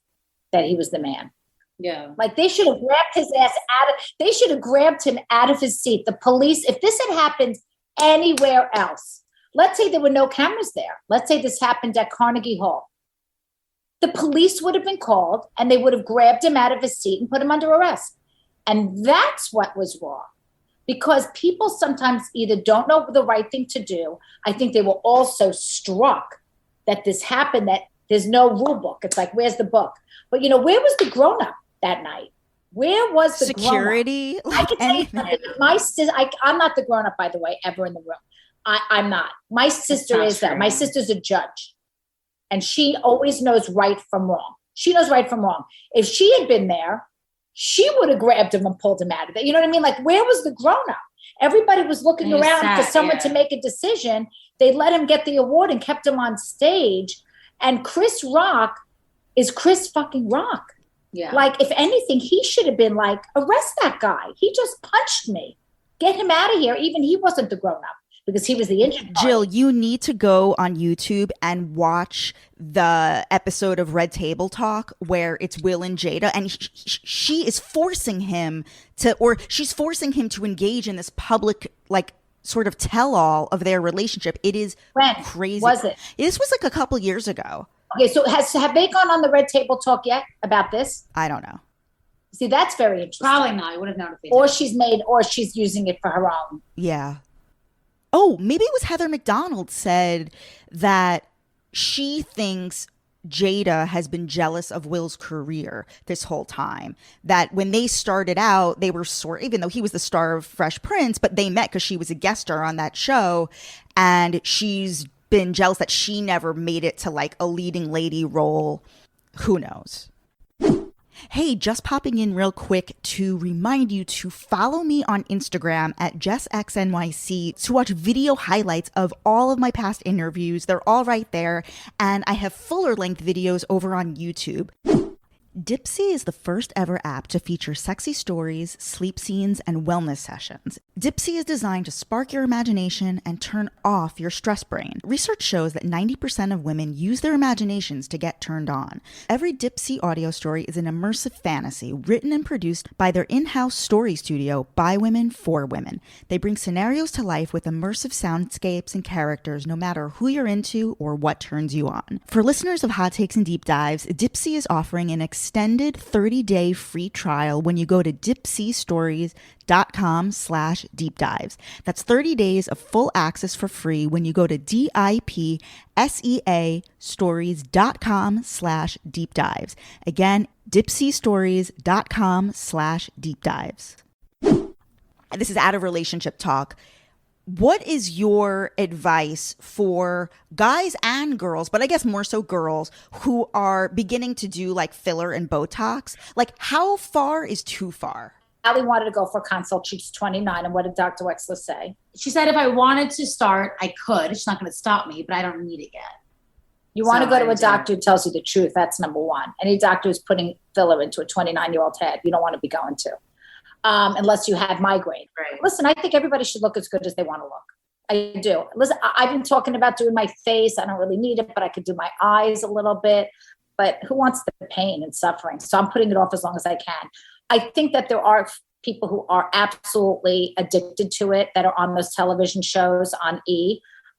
B: that he was the man.
C: Yeah.
B: Like they should have grabbed his ass they should have grabbed him out of his seat. The police, if this had happened anywhere else, let's say there were no cameras there. Let's say this happened at Carnegie Hall. The police would have been called and they would have grabbed him out of his seat and put him under arrest. And that's what was wrong. Because people sometimes either don't know the right thing to do. I think they were also struck that this happened, that there's no rule book. It's like, where's the book? But, you know, where was the grown-up that night? Where was the
A: security?
B: I can tell you something. My sister, I'm not the grown up, by the way, ever in the room. I'm not. My sister is that. My sister's a judge, and she always knows right from wrong. She knows right from wrong. If she had been there, she would have grabbed him and pulled him out of it. You know what I mean? Like, where was the grown up? Everybody was looking around for someone to make a decision. They let him get the award and kept him on stage. And Chris Rock is Chris fucking Rock.
C: Yeah.
B: Like, if anything, he should have been like, arrest that guy. He just punched me. Get him out of here. Even he wasn't the grown up because he was the injured party.
A: Jill, you need to go on YouTube and watch the episode of Red Table Talk where it's Will and Jada, and she is forcing him she's forcing him to engage in this public, like, sort of tell-all of their relationship. It is crazy.
B: Was it?
A: This was like a couple years ago.
B: Okay, so have they gone on the Red Table Talk yet about this?
A: I don't know.
B: See, that's very interesting.
C: Probably not. I would have known if they did.
B: Or she's using it for her own.
A: Yeah. Oh, maybe it was Heather McDonald said that she thinks Jada has been jealous of Will's career this whole time. That when they started out, they were even though he was the star of Fresh Prince, but they met because she was a guest star on that show. And she's been jealous that she never made it to like a leading lady role. Who knows? Hey, just popping in real quick to remind you to follow me on Instagram at JessXNYC to watch video highlights of all of my past interviews. They're all right there. And I have fuller length videos over on YouTube. Dipsea is the first ever app to feature sexy stories, sleep scenes, and wellness sessions. Dipsea is designed to spark your imagination and turn off your stress brain. Research shows that 90% of women use their imaginations to get turned on. Every Dipsea audio story is an immersive fantasy written and produced by their in-house story studio by women for women. They bring scenarios to life with immersive soundscapes and characters no matter who you're into or what turns you on. For listeners of Hot Takes and Deep Dives, Dipsea is offering an extended 30-day free trial when you go to dipseastories.com/deep dives. That's 30 days of full access for free when you go to dipseastories.com/deep dives. Again, dipseastories.com/deep dives. This is out of relationship talk. What is your advice for guys and girls, but I guess more so girls, who are beginning to do like filler and Botox? Like, how far is too far?
B: Allie wanted to go for a consult. She's 29. And what did Dr. Wexler say?
C: She said if I wanted to start, I could. She's not going to stop me, but I don't need it yet.
B: You want to go to a doctor who tells you the truth. That's number one. Any doctor who's putting filler into a 29-year-old head, you don't want to be going to. Unless you had migraine.
C: Right.
B: Listen, I think everybody should look as good as they want to look. I do. Listen, I've been talking about doing my face. I don't really need it, but I could do my eyes a little bit. But who wants the pain and suffering? So I'm putting it off as long as I can. I think that there are people who are absolutely addicted to it that are on those television shows on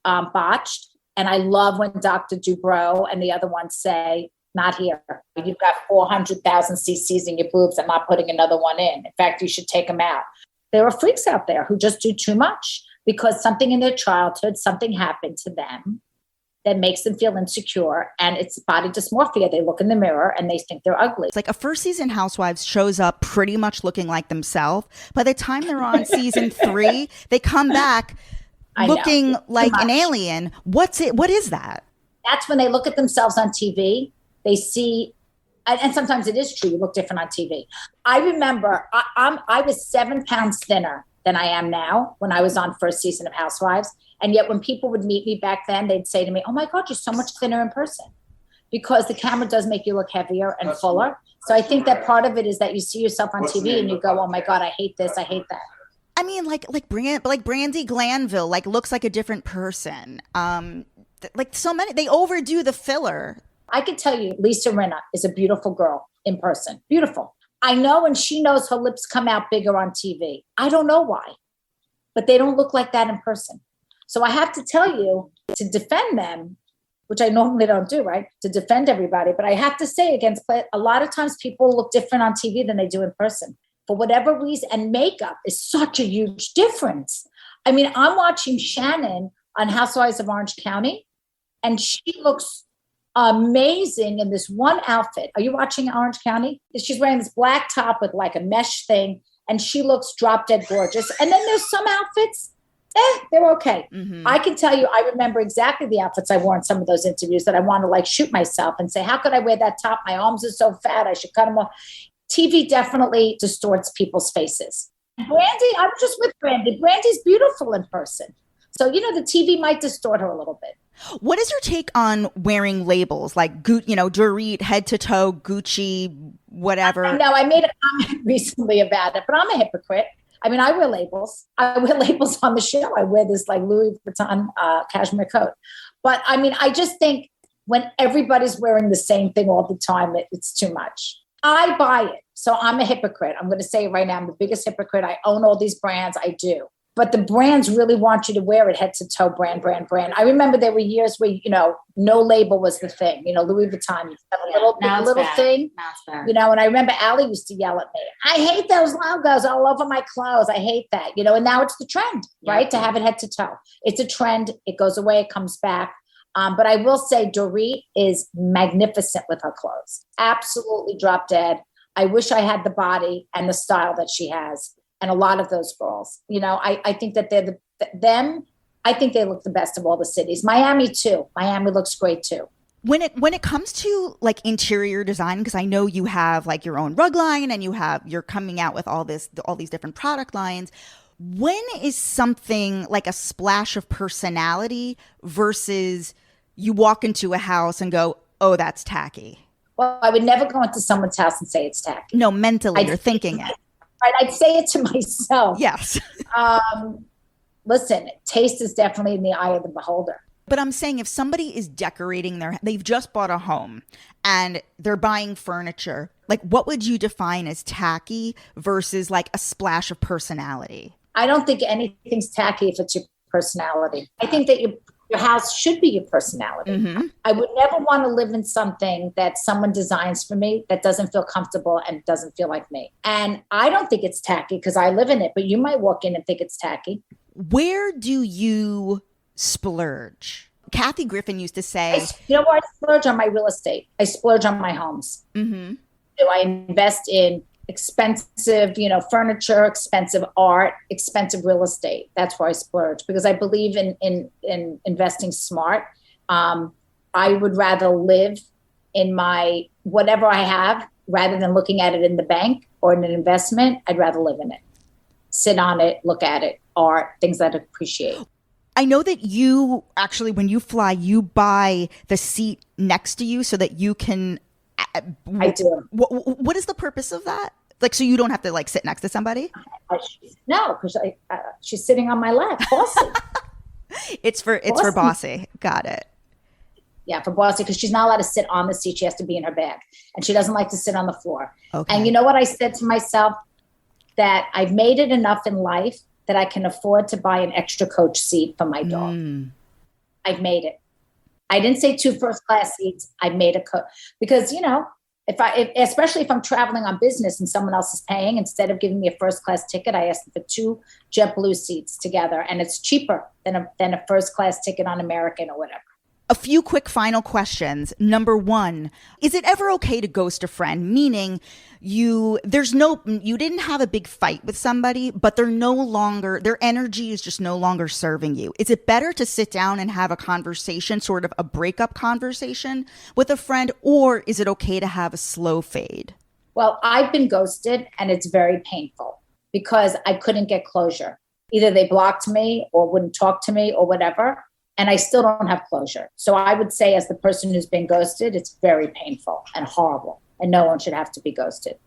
B: Botched. And I love when Dr. Dubrow and the other ones say, not here. You've got 400,000 cc's in your boobs. I'm not putting another one in. In fact, you should take them out. There are freaks out there who just do too much because something in their childhood, something happened to them that makes them feel insecure. And it's body dysmorphia. They look in the mirror and they think they're ugly.
A: It's like a first season Housewives shows up pretty much looking like themselves. By the time they're on season 3, they come back looking like an alien. What is that?
B: That's when they look at themselves on TV. They see, and sometimes it is true, you look different on TV. I remember I was 7 pounds thinner than I am now when I was on first season of Housewives. And yet when people would meet me back then, they'd say to me, oh my God, you're so much thinner in person. Because the camera does make you look heavier and fuller. So I think that part of it is that you see yourself on TV and you go, oh my God, I hate this, I hate that.
A: I mean, like Brandi Glanville, like looks like a different person. Like so many, they overdo the filler.
B: I can tell you, Lisa Rinna is a beautiful girl in person. Beautiful. I know, and she knows her lips come out bigger on TV. I don't know why, but they don't look like that in person. So I have to tell you, to defend them, which I normally don't do, right? To defend everybody. But I have to say against a lot of times people look different on TV than they do in person. For whatever reason, and makeup is such a huge difference. I mean, I'm watching Shannon on Housewives of Orange County, and she looks amazing in this one outfit. Are you watching Orange County? She's wearing this black top with like a mesh thing, and she looks drop dead gorgeous. And then there's some outfits, they're okay.
A: Mm-hmm.
B: I can tell you, I remember exactly the outfits I wore in some of those interviews that I want to like shoot myself and say, how could I wear that top? My arms are so fat, I should cut them off. TV definitely distorts people's faces. Brandi, I'm just with Brandi. Brandi's beautiful in person. So, the TV might distort her a little bit.
A: What is your take on wearing labels like, Dorit, head to toe, Gucci, whatever?
B: No, I made a comment recently about it, but I'm a hypocrite. I mean, I wear labels. I wear labels on the show. I wear this like Louis Vuitton cashmere coat. But I mean, I just think when everybody's wearing the same thing all the time, it's too much. I buy it. So I'm a hypocrite. I'm going to say it right now. I'm the biggest hypocrite. I own all these brands. I do. But the brands really want you to wear it head to toe, brand. I remember there were years where, no label was the thing. Louis Vuitton, you have a little thing, and I remember Allie used to yell at me, I hate those logos all over my clothes. I hate that, and now it's the trend, right? To have it head to toe. It's a trend. It goes away. It comes back. But I will say Dorit is magnificent with her clothes. Absolutely drop dead. I wish I had the body and the style that she has. And a lot of those girls, I think that they're I think they look the best of all the cities. Miami too. Miami looks great too.
A: When it comes to like interior design, because I know you have like your own rug line and you're coming out with all these different product lines. When is something like a splash of personality versus you walk into a house and go, oh, that's tacky?
B: Well, I would never go into someone's house and say it's tacky.
A: No, mentally you're thinking it.
B: Right, I'd say it to myself.
A: Yes.
B: Listen, taste is definitely in the eye of the beholder.
A: But I'm saying if somebody is decorating they've just bought a home and they're buying furniture, like what would you define as tacky versus like a splash of personality?
B: I don't think anything's tacky if it's your personality. I think that your house should be your personality.
A: Mm-hmm.
B: I would never want to live in something that someone designs for me that doesn't feel comfortable and doesn't feel like me. And I don't think it's tacky because I live in it, but you might walk in and think it's tacky.
A: Where do you splurge? Kathy Griffin used to say,
B: you know what? I splurge on my real estate. I splurge on my homes.
A: Mm-hmm.
B: So I invest in expensive, furniture, expensive art, expensive real estate. That's where I splurge because I believe in investing smart. I would rather live in my whatever I have rather than looking at it in the bank or in an investment. I'd rather live in it, sit on it, look at it, art, things that I appreciate.
A: I know that you actually, when you fly, you buy the seat next to you so that you can.
B: I do.
A: What is the purpose of that? Like, so you don't have to like sit next to somebody?
B: No, because she's sitting on my lap. Bossy.
A: It's for bossy. Got it.
B: Yeah, for bossy, because she's not allowed to sit on the seat. She has to be in her bag, and she doesn't like to sit on the floor.
A: Okay.
B: And you know what I said to myself? That I've made it enough in life that I can afford to buy an extra coach seat for my dog. I've made it. I didn't say 2 first-class seats. I made a coach because especially if I'm traveling on business and someone else is paying, instead of giving me a first-class ticket, I asked for 2 JetBlue seats together, and it's cheaper than a first-class ticket on American or whatever.
A: A few quick final questions. Number 1, is it ever okay to ghost a friend? Meaning you didn't have a big fight with somebody, but their energy is just no longer serving you. Is it better to sit down and have a conversation, sort of a breakup conversation with a friend, or is it okay to have a slow fade?
B: Well, I've been ghosted and it's very painful because I couldn't get closure. Either they blocked me or wouldn't talk to me or whatever. And I still don't have closure. So I would say as the person who's been ghosted, it's very painful and horrible. And no one should have to be ghosted.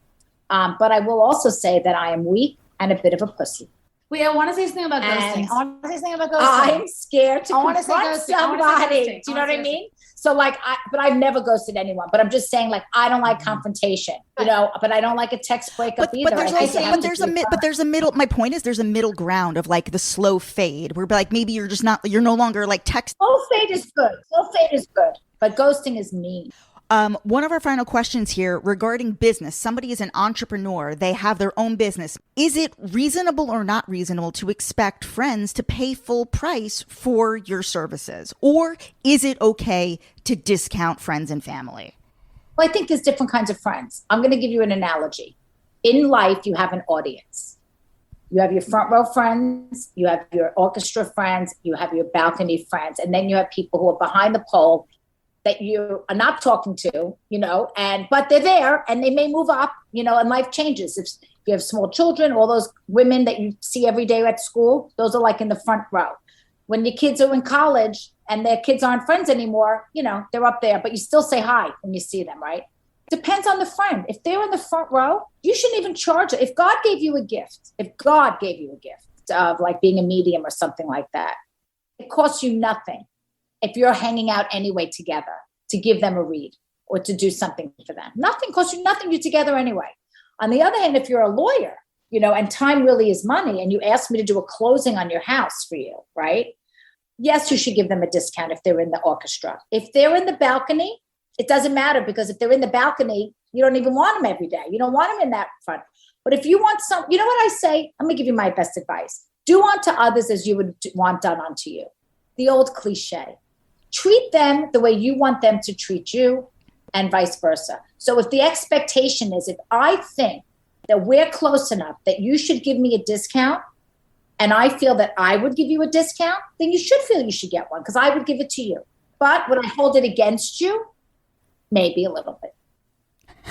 B: But I will also say that I am weak and a bit of a pussy.
C: Wait, I want to say something about ghosting.
B: I'm scared to confront somebody. Do you know what I
A: mean?
B: mean? So but I've never ghosted anyone. But I'm just saying, I don't like confrontation, but I don't like a text breakup either.
A: But there's a middle. My point is, there's a middle ground of like the slow fade, where like maybe you're no longer like text.
B: Slow fade is good. But ghosting is mean.
A: One of our final questions here regarding business. Somebody is an entrepreneur. They have their own business. Is it reasonable or not reasonable to expect friends to pay full price for your services? Or is it okay to discount friends and family?
B: Well, I think there's different kinds of friends. I'm going to give you an analogy. In life, you have an audience. You have your front row friends, you have your orchestra friends, you have your balcony friends, and then you have people who are behind the pole that you are not talking to, but they're there and they may move up, and life changes. If you have small children, all those women that you see every day at school, those are like in the front row. When your kids are in college and their kids aren't friends anymore, they're up there, but you still say hi when you see them, right? Depends on the friend. If they're in the front row, you shouldn't even charge it. If God gave you a gift of like being a medium or something like that, it costs you nothing. If you're hanging out anyway together to give them a read or to do something for them, nothing costs you nothing. You're together anyway. On the other hand, if you're a lawyer, and time really is money, and you ask me to do a closing on your house for you, right? Yes, you should give them a discount if they're in the orchestra. If they're in the balcony, it doesn't matter, because if they're in the balcony, you don't even want them every day. You don't want them in that front. But if you want some, you know what I say? I'm going to give you my best advice. Do unto others as you would want done unto you. The old cliche. Treat them the way you want them to treat you, and vice versa. So if the expectation is, if I think that we're close enough that you should give me a discount, and I feel that I would give you a discount, then you should feel you should get one, because I would give it to you. But would I hold it against you? Maybe a little bit,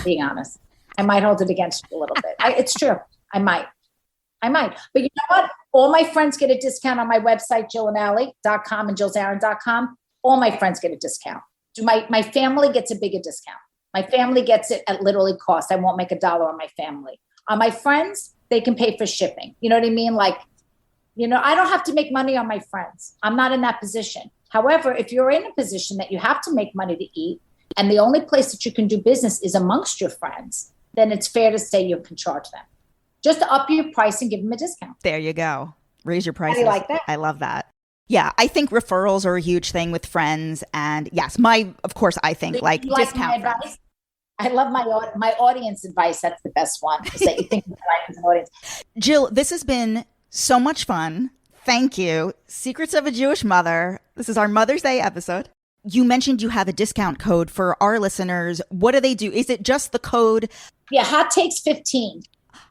B: being honest. I might hold it against you a little bit. It's true. I might. But you know what? All my friends get a discount on my website, jillandally.com and jillzarin.com. All my friends get a discount. My family gets a bigger discount. My family gets it at literally cost. I won't make $1 on my family. On my friends, they can pay for shipping. You know what I mean? Like, I don't have to make money on my friends. I'm not in that position. However, if you're in a position that you have to make money to eat, and the only place that you can do business is amongst your friends, then it's fair to say you can charge them. Just to up your price and give them a discount.
A: There you go. Raise your prices.
B: How do you like that?
A: I love that. Yeah, I think referrals are a huge thing with friends. And yes, of course, I think like discount friends.
B: I love my audience advice. That's the best one, is that you think of life as an audience.
A: Jill, this has been so much fun. Thank you. Secrets of a Jewish Mother. This is our Mother's Day episode. You mentioned you have a discount code for our listeners. What do they do? Is it just the code?
B: Yeah, Hot Takes 15.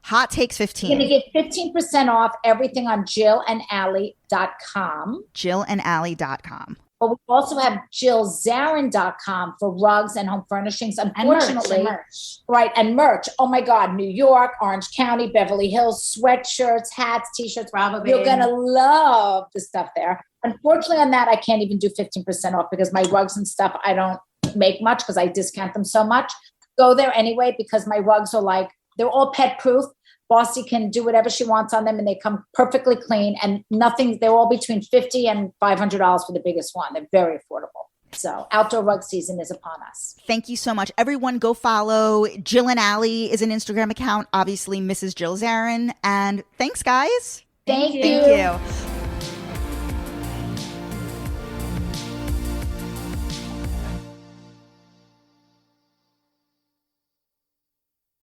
A: Hot Takes 15.
B: You're going to get 15% off everything on jillandally.com.
A: Jillandally.com.
B: But we also have jillzarin.com for rugs and home furnishings. Unfortunately,
C: and merch.
B: Right, and merch. Oh my God, New York, Orange County, Beverly Hills, sweatshirts, hats, t-shirts. You're going to love the stuff there. Unfortunately, on that, I can't even do 15% off, because my rugs and stuff, I don't make much because I discount them so much. Go there anyway, because my rugs are they're all pet proof. Bossy can do whatever she wants on them, and they come perfectly clean, and they're all between $50 and $500 for the biggest one. They're very affordable. So outdoor rug season is upon us.
A: Thank you so much. Everyone go follow Jill and Allie is an Instagram account. Obviously, Mrs. Jill Zarin. And thanks, guys.
B: Thank you.
A: Thank you.